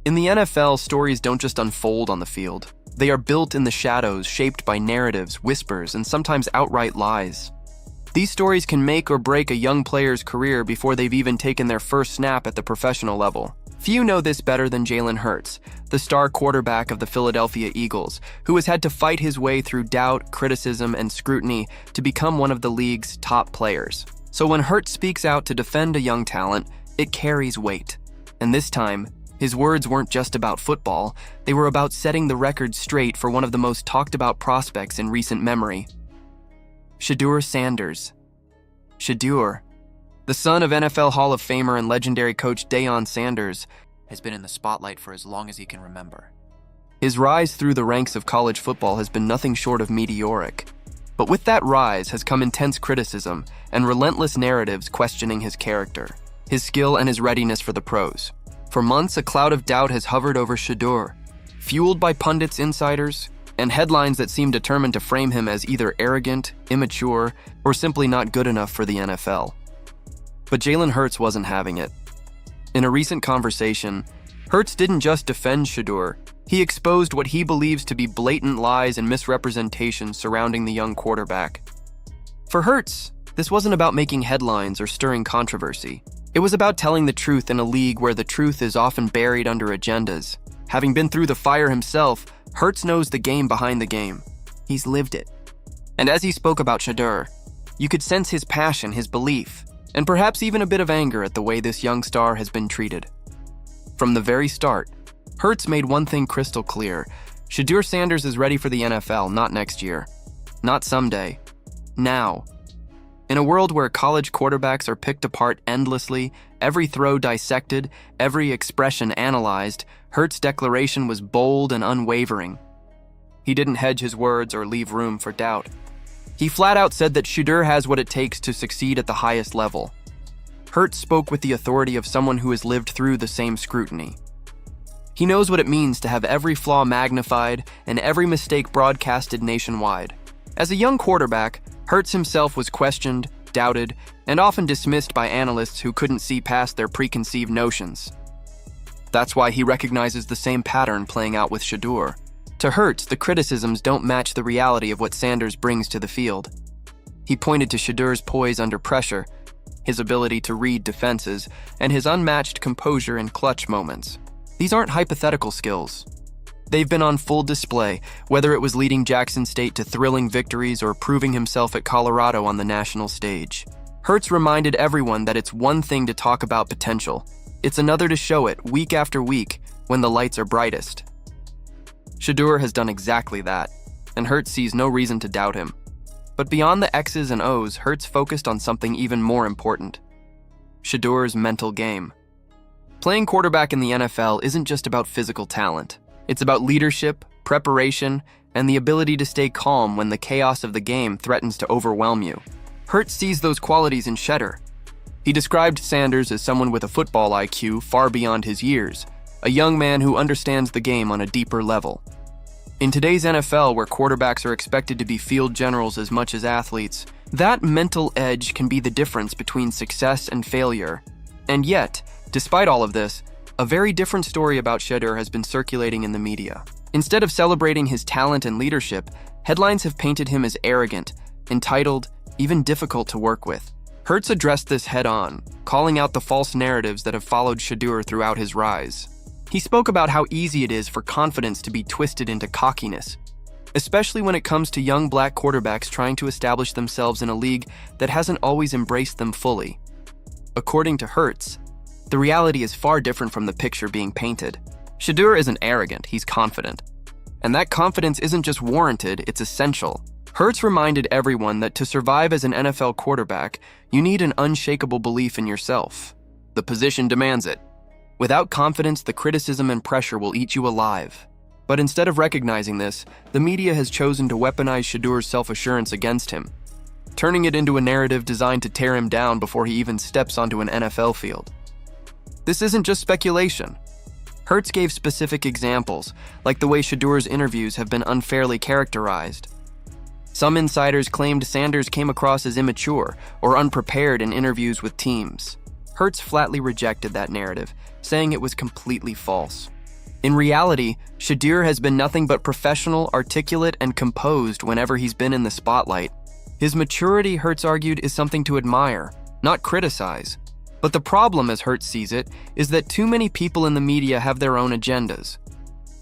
In the NFL, stories don't just unfold on the field. They are built in the shadows, shaped by narratives, whispers, and sometimes outright lies. These stories can make or break a young player's career before they've even taken their first snap at the professional level. Few know this better than Jalen Hurts, the star quarterback of the Philadelphia Eagles, who has had to fight his way through doubt, criticism, and scrutiny to become one of the league's top players. So when Hurts speaks out to defend a young talent, it carries weight. And this time, his words weren't just about football, they were about setting the record straight for one of the most talked about prospects in recent memory. Shedeur Sanders.Shedeur, the son of NFL Hall of Famer and legendary coach Deion Sanders, has been in the spotlight for as long as he can remember. His rise through the ranks of college football has been nothing short of meteoric. But with that rise has come intense criticism and relentless narratives questioning his character, his skill, and his readiness for the pros. For months, a cloud of doubt has hovered over Shedeur, fueled by pundits, insiders, and headlines that seem determined to frame him as either arrogant, immature, or simply not good enough for the NFL. But Jalen Hurts wasn't having it. In a recent conversation, Hurts didn't just defend Shedeur, he exposed what he believes to be blatant lies and misrepresentations surrounding the young quarterback. For Hurts, this wasn't about making headlines or stirring controversy. It was about telling the truth in a league where the truth is often buried under agendas. Having been through the fire himself, Hurts knows the game behind the game. He's lived it. And as he spoke about Shedeur, you could sense his passion, his belief, and perhaps even a bit of anger at the way this young star has been treated. From the very start, Hurts made one thing crystal clear. Shedeur Sanders is ready for the NFL, not next year. Not someday. Now. In a world where college quarterbacks are picked apart endlessly, every throw dissected, every expression analyzed, Hurts' declaration was bold and unwavering. He didn't hedge his words or leave room for doubt. He flat out said that Shedeur has what it takes to succeed at the highest level. Hurts spoke with the authority of someone who has lived through the same scrutiny. He knows what it means to have every flaw magnified and every mistake broadcasted nationwide. As a young quarterback, Hurts himself was questioned, doubted, and often dismissed by analysts who couldn't see past their preconceived notions. That's why he recognizes the same pattern playing out with Shedeur. To Hurts, the criticisms don't match the reality of what Sanders brings to the field. He pointed to Shedeur's poise under pressure, his ability to read defenses, and his unmatched composure in clutch moments. These aren't hypothetical skills. They've been on full display, whether it was leading Jackson State to thrilling victories or proving himself at Colorado on the national stage. Hurts reminded everyone that it's one thing to talk about potential. It's another to show it week after week when the lights are brightest. Shedeur has done exactly that, and Hurts sees no reason to doubt him. But beyond the X's and O's, Hurts focused on something even more important: Shedeur's mental game. Playing quarterback in the NFL isn't just about physical talent. It's about leadership, preparation, and the ability to stay calm when the chaos of the game threatens to overwhelm you. Hurts sees those qualities in Shedeur. He described Sanders as someone with a football IQ far beyond his years, a young man who understands the game on a deeper level. In today's NFL, where quarterbacks are expected to be field generals as much as athletes, that mental edge can be the difference between success and failure. And yet, despite all of this, a very different story about Shedeur has been circulating in the media. Instead of celebrating his talent and leadership, headlines have painted him as arrogant, entitled, even difficult to work with. Hurts addressed this head-on, calling out the false narratives that have followed Shedeur throughout his rise. He spoke about how easy it is for confidence to be twisted into cockiness, especially when it comes to young black quarterbacks trying to establish themselves in a league that hasn't always embraced them fully. According to Hurts, the reality is far different from the picture being painted. Shedeur isn't arrogant, he's confident. And that confidence isn't just warranted, it's essential. Hurts reminded everyone that to survive as an NFL quarterback, you need an unshakable belief in yourself. The position demands it. Without confidence, the criticism and pressure will eat you alive. But instead of recognizing this, the media has chosen to weaponize Shedeur's self-assurance against him, turning it into a narrative designed to tear him down before he even steps onto an NFL field. This isn't just speculation. Hurts gave specific examples, like the way Shedeur's interviews have been unfairly characterized. Some insiders claimed Sanders came across as immature or unprepared in interviews with teams. Hurts flatly rejected that narrative, saying it was completely false. In reality, Shedeur has been nothing but professional, articulate, and composed whenever he's been in the spotlight. His maturity, Hurts argued, is something to admire, not criticize. But the problem, as Hurts sees it, is that too many people in the media have their own agendas.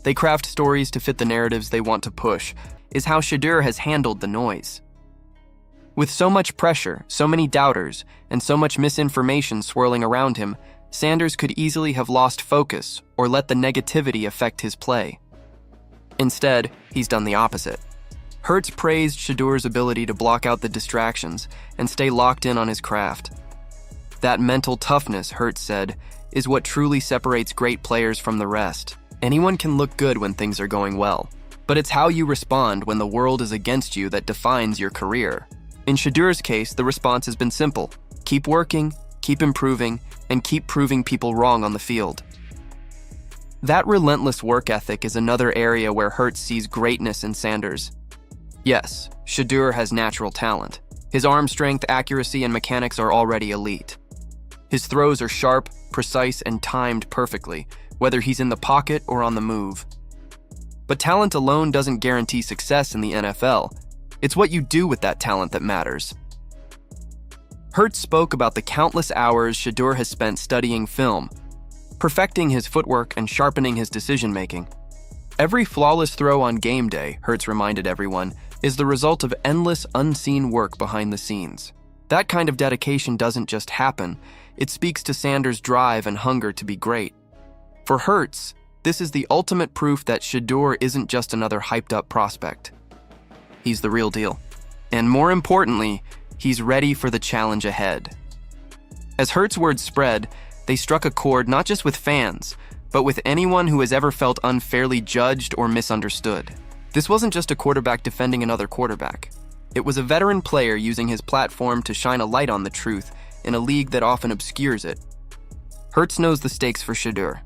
They craft stories to fit the narratives they want to push, is how Shedeur has handled the noise. With so much pressure, so many doubters, and so much misinformation swirling around him, Sanders could easily have lost focus or let the negativity affect his play. Instead, he's done the opposite. Hurts praised Shedeur's ability to block out the distractions and stay locked in on his craft. That mental toughness, Hurts said, is what truly separates great players from the rest. Anyone can look good when things are going well, but it's how you respond when the world is against you that defines your career. In Shedeur's case, the response has been simple. Keep working, keep improving, and keep proving people wrong on the field. That relentless work ethic is another area where Hurts sees greatness in Sanders. Yes, Shedeur has natural talent. His arm strength, accuracy, and mechanics are already elite. His throws are sharp, precise, and timed perfectly, whether he's in the pocket or on the move. But talent alone doesn't guarantee success in the NFL. It's what you do with that talent that matters. Hurts spoke about the countless hours Shedeur has spent studying film, perfecting his footwork and sharpening his decision-making. Every flawless throw on game day, Hurts reminded everyone, is the result of endless, unseen work behind the scenes. That kind of dedication doesn't just happen, it speaks to Sanders' drive and hunger to be great. For Hurts, this is the ultimate proof that Shedeur isn't just another hyped-up prospect. He's the real deal. And more importantly, he's ready for the challenge ahead. As Hurts' words spread, they struck a chord not just with fans, but with anyone who has ever felt unfairly judged or misunderstood. This wasn't just a quarterback defending another quarterback. It was a veteran player using his platform to shine a light on the truth in a league that often obscures it. Hurts knows the stakes for Shedeur.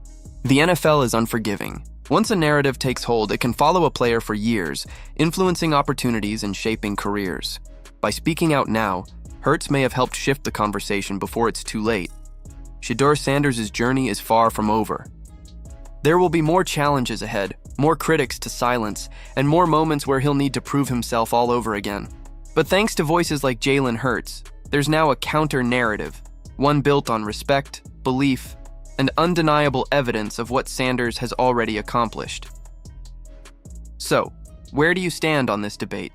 The NFL is unforgiving. Once a narrative takes hold, it can follow a player for years, influencing opportunities and shaping careers. By speaking out now, Hurts may have helped shift the conversation before it's too late. Shedeur Sanders' journey is far from over. There will be more challenges ahead, more critics to silence, and more moments where he'll need to prove himself all over again. But thanks to voices like Jalen Hurts, there's now a counter-narrative, one built on respect, belief, and undeniable evidence of what Sanders has already accomplished. So, where do you stand on this debate?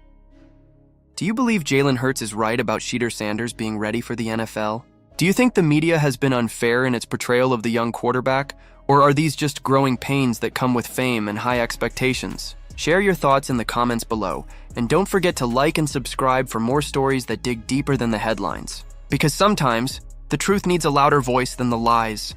Do you believe Jalen Hurts is right about Shedeur Sanders being ready for the NFL? Do you think the media has been unfair in its portrayal of the young quarterback, or are these just growing pains that come with fame and high expectations? Share your thoughts in the comments below, and don't forget to like and subscribe for more stories that dig deeper than the headlines. Because sometimes, the truth needs a louder voice than the lies.